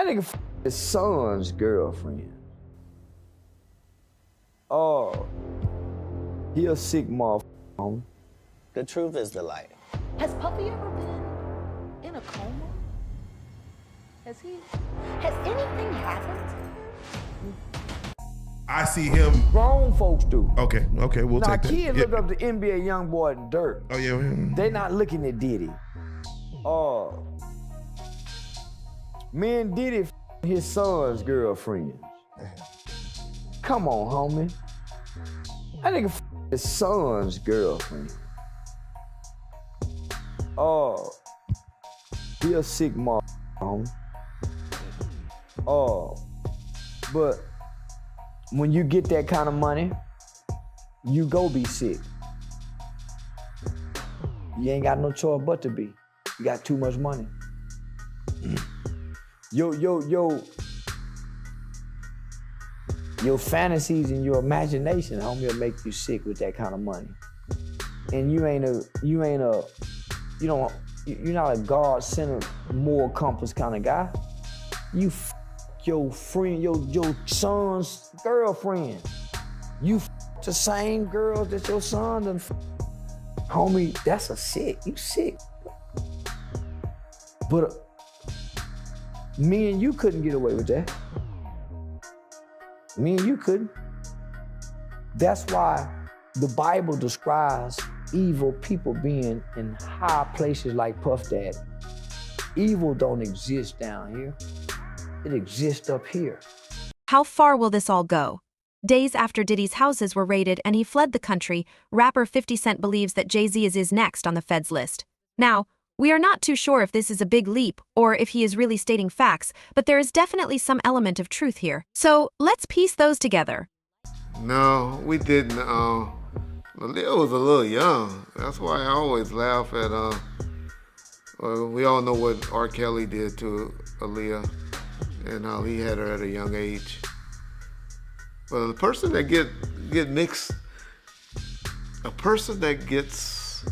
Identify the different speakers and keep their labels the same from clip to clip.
Speaker 1: nigga his son's girlfriend. Oh, he a sick motherfucker.
Speaker 2: The truth is the light.
Speaker 3: Has Puffy ever been in a coma? Has anything happened?
Speaker 4: I see him.
Speaker 1: Grown folks do.
Speaker 4: Okay, we'll
Speaker 1: Now,
Speaker 4: take that.
Speaker 1: kids look up to NBA YoungBoy and Dirt.
Speaker 4: Oh, yeah.
Speaker 1: They not looking at Diddy. Me and Diddy his son's girlfriend. Come on, homie. That nigga his son's girlfriend. Oh, he a sick motherfucker. Oh, but when you get that kind of money, you go be sick. You ain't got no choice but to be. You got too much money. Your fantasies and your imagination, homie, will make you sick with that kind of money. And you're not a God-centered, moral compass kind of guy. You your friend, your son's girlfriend. You the same girls that your son done. Homie, that's a sick. You sick. But me and you couldn't get away with that. Me and you couldn't. That's why the Bible describes evil people being in high places like Puff Daddy. Evil don't exist down here. It exists up here.
Speaker 5: How far will this all go? Days after Diddy's houses were raided and he fled the country, rapper 50 Cent believes that JayZ is next on the Fed's list. Now, we are not too sure if this is a big leap or if he is really stating facts, but there is definitely some element of truth here. So let's piece those together.
Speaker 6: No, we didn't. Aaliyah was a little young. That's why I always laugh at, we all know what R. Kelly did to Aaliyah and how he had her at a young age. But the person that get mixed, a person that gets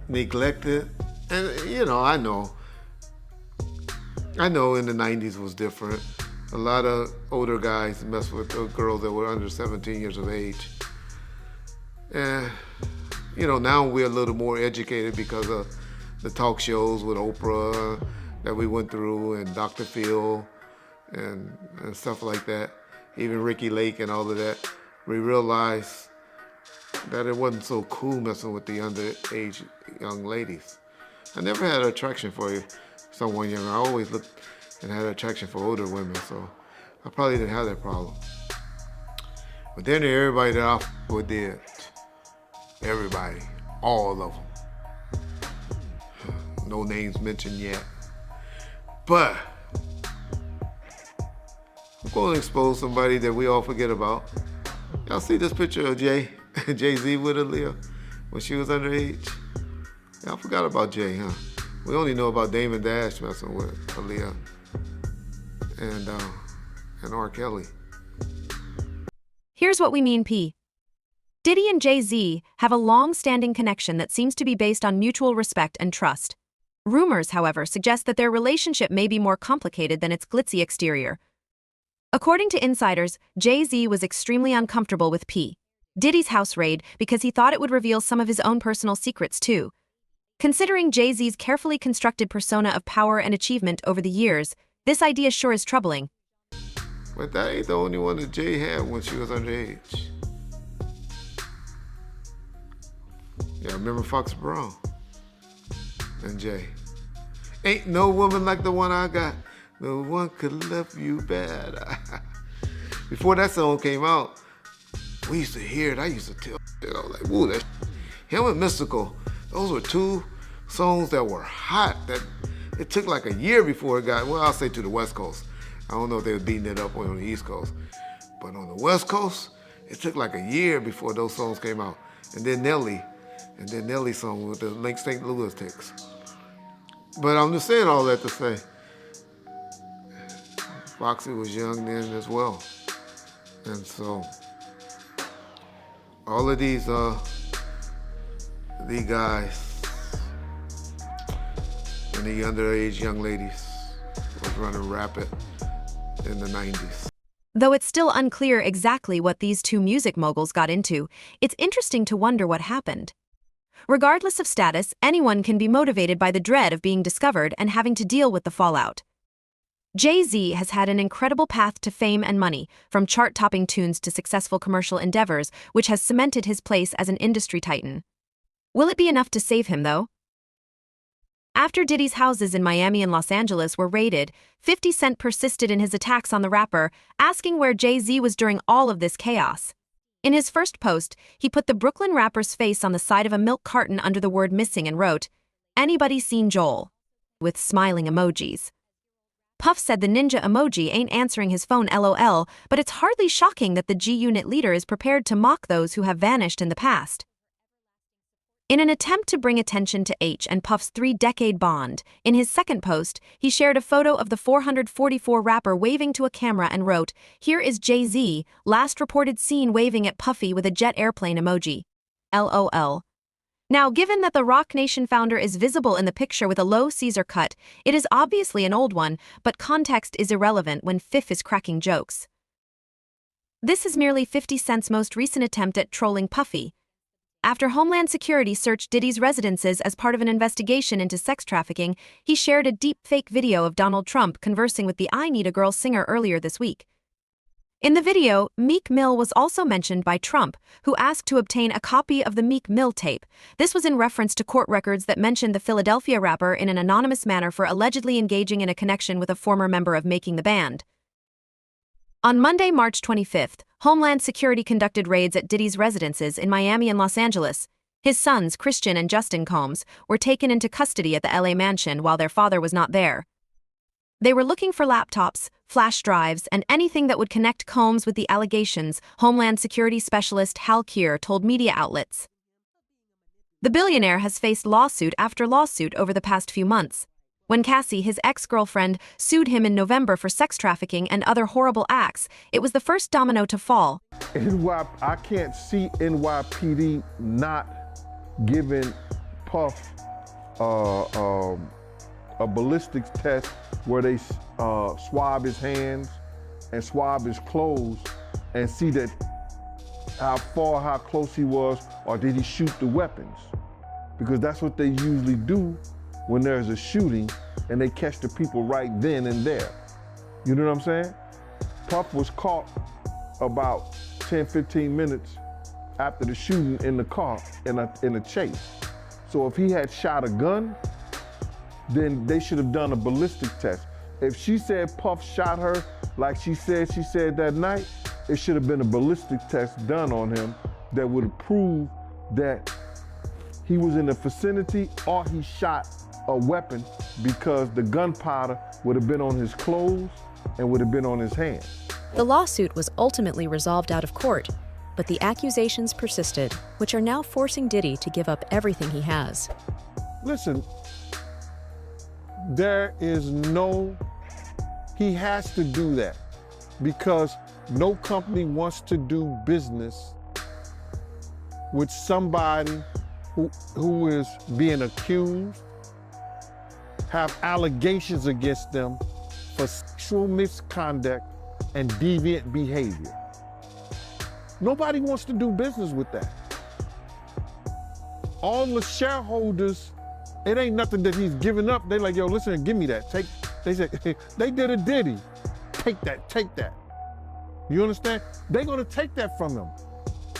Speaker 6: neglected, and I know in the 90s was different. A lot of older guys messed with girls that were under 17 years of age. And, now we're a little more educated because of the talk shows with Oprah that we went through and Dr. Phil and stuff like that. Even Ricky Lake and all of that. We realized that it wasn't so cool messing with the underage young ladies. I never had an attraction for someone young. I always looked and had an attraction for older women, so I probably didn't have that problem. But then everybody that I with did. Everybody. All of them. No names mentioned yet. But I'm going to expose somebody that we all forget about. Y'all see this picture of JayZ with Aaliyah when she was underage? Y'all forgot about Jay, huh? We only know about Damon Dash messing with Aaliyah and R. Kelly.
Speaker 5: Here's what we mean, P. Diddy and JayZ have a long-standing connection that seems to be based on mutual respect and trust. Rumors, however, suggest that their relationship may be more complicated than its glitzy exterior. According to insiders, JayZ was extremely uncomfortable with P. Diddy's house raid because he thought it would reveal some of his own personal secrets too. Considering JayZ's carefully constructed persona of power and achievement over the years, this idea sure is troubling.
Speaker 6: But that ain't the only one that Jay had when she was underage. Yeah, remember Fox Brown and Jay. Ain't no woman like the one I got. No one could love you better. Before that song came out, we used to hear it. I used to tell I was like, woo, that him and Mystical, those were two songs that were hot that it took like a year before it got, well, I'll say to the West Coast. I don't know if they were beating it up on the East Coast. But on the West Coast, it took like a year before those songs came out. And then Nelly's song with the Link St. Louis Ticks. But I'm just saying all that to say, Foxy was young then as well. And so, all of these guys and the underage young ladies was running rapid in the 90s.
Speaker 5: Though it's still unclear exactly what these two music moguls got into, it's interesting to wonder what happened. Regardless of status, anyone can be motivated by the dread of being discovered and having to deal with the fallout. JayZ has had an incredible path to fame and money, from chart-topping tunes to successful commercial endeavors, which has cemented his place as an industry titan. Will it be enough to save him, though? After Diddy's houses in Miami and Los Angeles were raided, 50 Cent persisted in his attacks on the rapper, asking where JayZ was during all of this chaos. In his first post, he put the Brooklyn rapper's face on the side of a milk carton under the word missing and wrote, "Anybody seen Joel?" with smiling emojis. Puff said the ninja emoji ain't answering his phone LOL, but it's hardly shocking that the G-Unit leader is prepared to mock those who have vanished in the past. In an attempt to bring attention to H and Puff's 3-decade bond, in his second post, he shared a photo of the 444 rapper waving to a camera and wrote, "Here is JayZ, last reported seen waving at Puffy with a jet airplane emoji. LOL. Now, given that the Roc Nation founder is visible in the picture with a low Caesar cut, it is obviously an old one, but context is irrelevant when Fifth is cracking jokes. This is merely 50 Cent's most recent attempt at trolling Puffy. After Homeland Security searched Diddy's residences as part of an investigation into sex trafficking, he shared a deep-fake video of Donald Trump conversing with the I Need a Girl singer earlier this week. In the video, Meek Mill was also mentioned by Trump, who asked to obtain a copy of the Meek Mill tape. This was in reference to court records that mentioned the Philadelphia rapper in an anonymous manner for allegedly engaging in a connection with a former member of Making the Band. On Monday, March 25th, Homeland Security conducted raids at Diddy's residences in Miami and Los Angeles. His sons, Christian and Justin Combs, were taken into custody at the LA mansion while their father was not there. They were looking for laptops, flash drives, and anything that would connect Combs with the allegations, Homeland Security Specialist Hal Keir told media outlets. The billionaire has faced lawsuit after lawsuit over the past few months. When Cassie, his ex-girlfriend, sued him in November for sex trafficking and other horrible acts, it was the first domino to fall.
Speaker 4: I can't see NYPD not giving Puff a ballistics test where they swab his hands and swab his clothes and see that how close he was, or did he shoot the weapons? Because that's what they usually do when there's a shooting and they catch the people right then and there. You know what I'm saying? Puff was caught about 10, 15 minutes after the shooting in the car in a chase. So if he had shot a gun, then they should have done a ballistic test. If she said Puff shot her like she said that night, it should have been a ballistic test done on him that would have proved that he was in the vicinity or he shot a weapon, because the gunpowder would have been on his clothes and would have been on his hands.
Speaker 7: The lawsuit was ultimately resolved out of court, but the accusations persisted, which are now forcing Diddy to give up everything he has.
Speaker 4: Listen, he has to do that because no company wants to do business with somebody who is being accused, have allegations against them for sexual misconduct and deviant behavior. Nobody wants to do business with that. All the shareholders, it ain't nothing that he's giving up. They like, yo, listen, give me that. They said, they did a Diddy. Take that. You understand? They're gonna take that from him.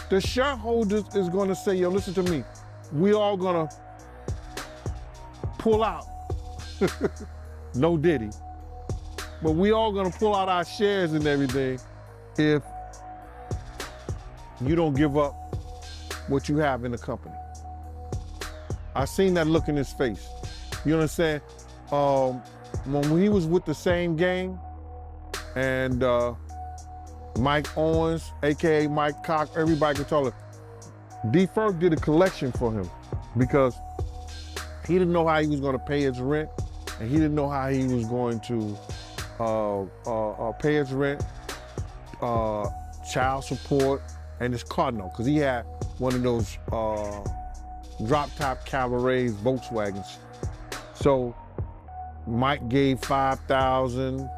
Speaker 4: The shareholders is gonna say, yo, listen to me. We all gonna pull out. No Diddy. But we all gonna pull out our shares and everything if you don't give up what you have in the company. I seen that look in his face. You understand? When he was with the same gang and Mike Owens, AKA Mike Cox, everybody could tell it, D-Ferg did a collection for him because he didn't know how he was gonna pay his rent, and he didn't know how he was going to pay his rent, child support, and his car note, because he had one of those drop-top Cabarets Volkswagens. So Mike gave 5,000.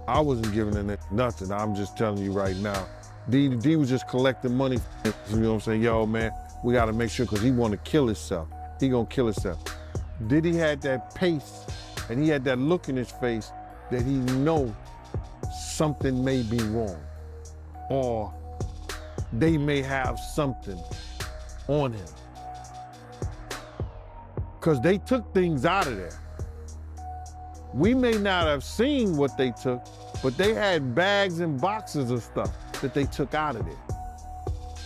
Speaker 4: I wasn't giving him nothing. I'm just telling you right now. D was just collecting money. You know what I'm saying? Yo, man, we got to make sure, because he want to kill himself. He gonna kill himself. Diddy had that pace, and he had that look in his face that he know something may be wrong, or they may have something on him. Because they took things out of there. We may not have seen what they took, but they had bags and boxes of stuff that they took out of there.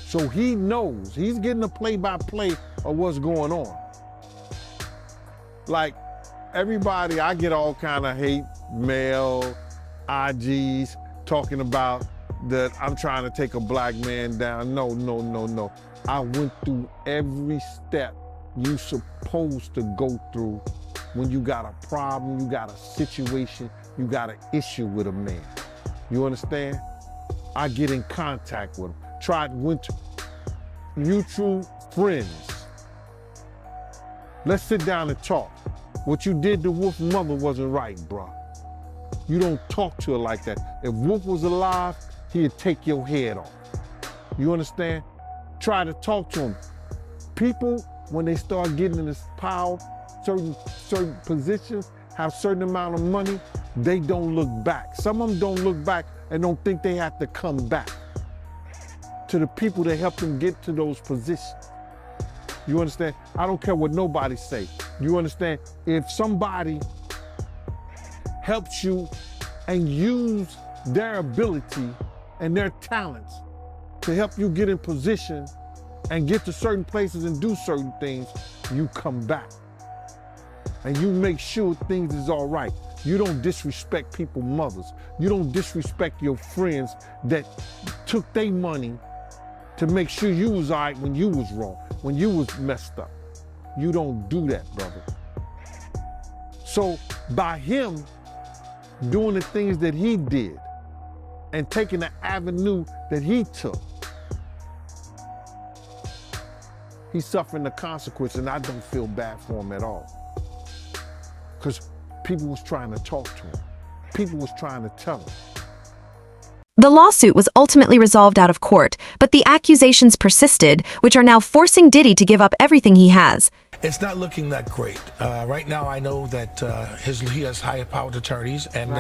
Speaker 4: So he knows, he's getting a play-by-play of what's going on. Like, everybody, I get all kind of hate mail, IGs, talking about that I'm trying to take a black man down. No, no, no, no. I went through every step you supposed to go through when you got a problem, you got a situation, you got an issue with a man. You understand? I get in contact with him. Went to mutual friends. Let's sit down and talk. What you did to Wolf's mother wasn't right, bro. You don't talk to her like that. If Wolf was alive, he'd take your head off. You understand? Try to talk to him. People, when they start getting in this power, certain positions, have certain amount of money, they don't look back. Some of them don't look back and don't think they have to come back to the people that helped them get to those positions. You understand? I don't care what nobody say. You understand? If somebody helps you and use their ability and their talents to help you get in position and get to certain places and do certain things, you come back. And you make sure things is all right. You don't disrespect people's mothers. You don't disrespect your friends that took their money to make sure you was all right when you was wrong, when you was messed up. You don't do that, brother. So by him doing the things that he did and taking the avenue that he took, he's suffering the consequence, and I don't feel bad for him at all. Because people was trying to talk to him. People was trying to tell him.
Speaker 5: The lawsuit was ultimately resolved out of court, but the accusations persisted, which are now forcing Diddy to give up everything he has.
Speaker 8: It's not looking that great. Right now, I know that he has high-powered attorneys, and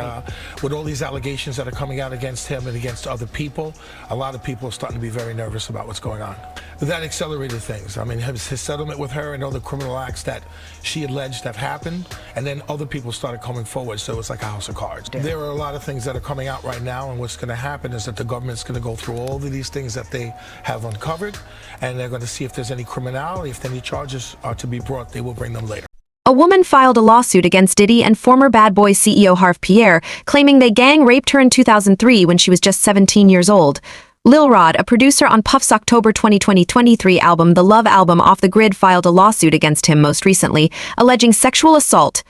Speaker 8: with all these allegations that are coming out against him and against other people, a lot of people are starting to be very nervous about what's going on. That accelerated things. I mean, his settlement with her and other criminal acts that she alleged have happened, and then other people started coming forward, so it's like a house of cards. Damn. There are a lot of things that are coming out right now, and what's going to happen is that the government's going to go through all of these things that they have uncovered, and they're going to see if there's any criminality, if any charges are to be brought, they will bring them later.
Speaker 5: A woman filed a lawsuit against Diddy and former Bad Boy CEO Harv Pierre, claiming they gang raped her in 2003 when she was just 17 years old. Lil Rod, a producer on Puff's October 2023 album The Love Album Off the Grid, filed a lawsuit against him most recently, alleging sexual assault.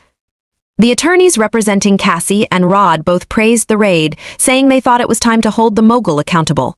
Speaker 5: The attorneys representing Cassie and Rod both praised the raid, saying they thought it was time to hold the mogul accountable.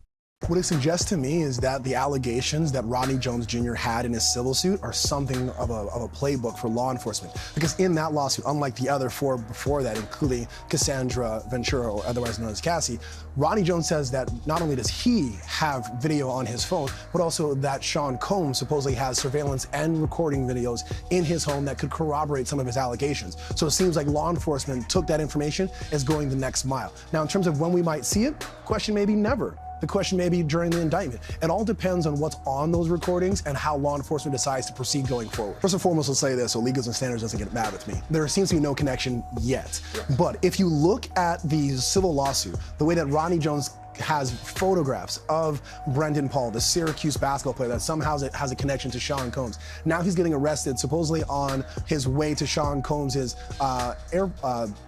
Speaker 9: What it suggests to me is that the allegations that Rodney Jones Jr. had in his civil suit are something of a playbook for law enforcement. Because in that lawsuit, unlike the other four before that, including Cassandra Ventura, or otherwise known as Cassie, Rodney Jones says that not only does he have video on his phone, but also that Sean Combs supposedly has surveillance and recording videos in his home that could corroborate some of his allegations. So it seems like law enforcement took that information as going the next mile. Now, in terms of when we might see it, question may be never. The question may be during the indictment. It all depends on what's on those recordings and how law enforcement decides to proceed going forward. First and foremost, let's say this so Legals and Standards doesn't get mad with me. There seems to be no connection yet. But if you look at the civil lawsuit, the way that Rodney Jones has photographs of Brendan Paul, the Syracuse basketball player that somehow has a connection to Sean Combs. Now he's getting arrested supposedly on his way to Sean Combs'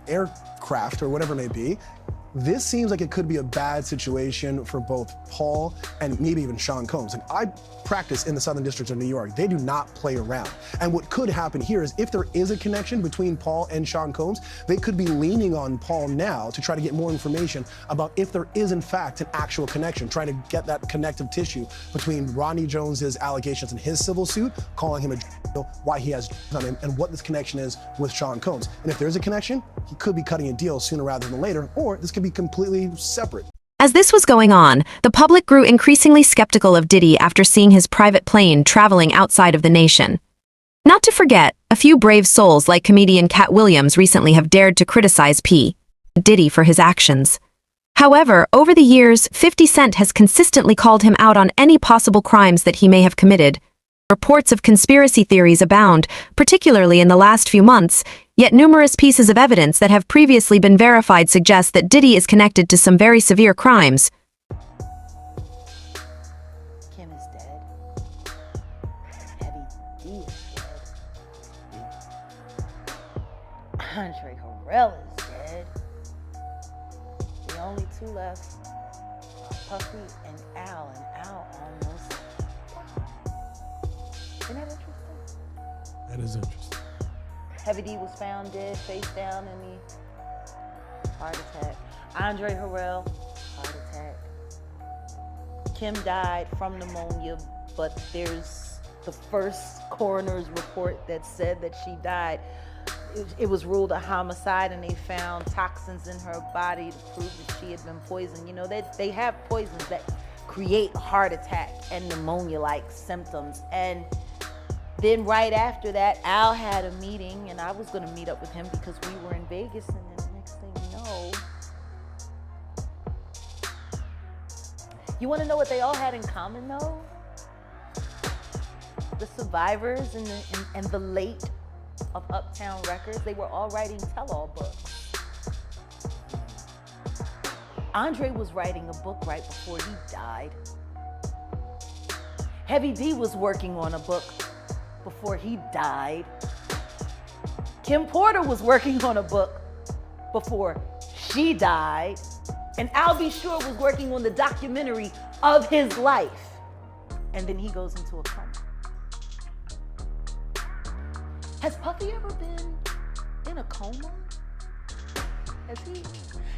Speaker 9: aircraft or whatever it may be. this seems like it could be a bad situation for both Paul and maybe even Sean Combs. And I practice in the Southern District of New York. They do not play around. And what could happen here is if there is a connection between Paul and Sean Combs, they could be leaning on Paul now to try to get more information about if there is in fact an actual connection, trying to get that connective tissue between Rodney Jones's allegations in his civil suit, calling him a why he has on him, and what this connection is with Sean Combs. And if there's a connection, he could be cutting a deal sooner rather than later, or this could be completely separate.
Speaker 5: As this was going on, the public grew increasingly skeptical of Diddy after seeing his private plane traveling outside of the nation. Not to forget, a few brave souls like comedian Cat Williams recently have dared to criticize P. Diddy for his actions. However, over the years, 50 Cent has consistently called him out on any possible crimes that he may have committed. Reports of conspiracy theories abound, particularly in the last few months, yet numerous pieces of evidence that have previously been verified suggest that Diddy is connected to some very severe crimes.
Speaker 3: Kim is dead. Heavy D is dead. Andre Harrell is dead. The only two left are Puffy and Al almost. Isn't that interesting?
Speaker 8: That is interesting.
Speaker 3: Heavy D was found dead, face down in the heart attack. Andre Harrell, heart attack. Kim died from pneumonia, but there's the first coroner's report that said that she died. It was ruled a homicide, and they found toxins in her body to prove that she had been poisoned. You know, they have poisons that create heart attack and pneumonia-like symptoms. And then right after that, Al had a meeting, and I was going to meet up with him because we were in Vegas, and then the next thing you know, you want to know what they all had in common, though? The survivors and the late of Uptown Records, they were all writing tell-all books. Andre was writing a book right before he died. Heavy D was working on a book before he died. Kim Porter was working on a book before she died. And Al B. Sure was working on the documentary of his life. And then he goes into a coma. Has Puffy ever been in a coma?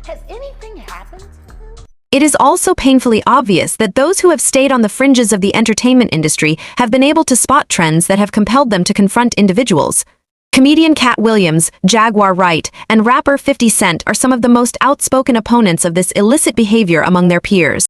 Speaker 3: Has anything happened to him?
Speaker 5: It is also painfully obvious that those who have stayed on the fringes of the entertainment industry have been able to spot trends that have compelled them to confront individuals. Comedian Cat Williams, Jaguar Wright, and rapper 50 Cent are some of the most outspoken opponents of this illicit behavior among their peers.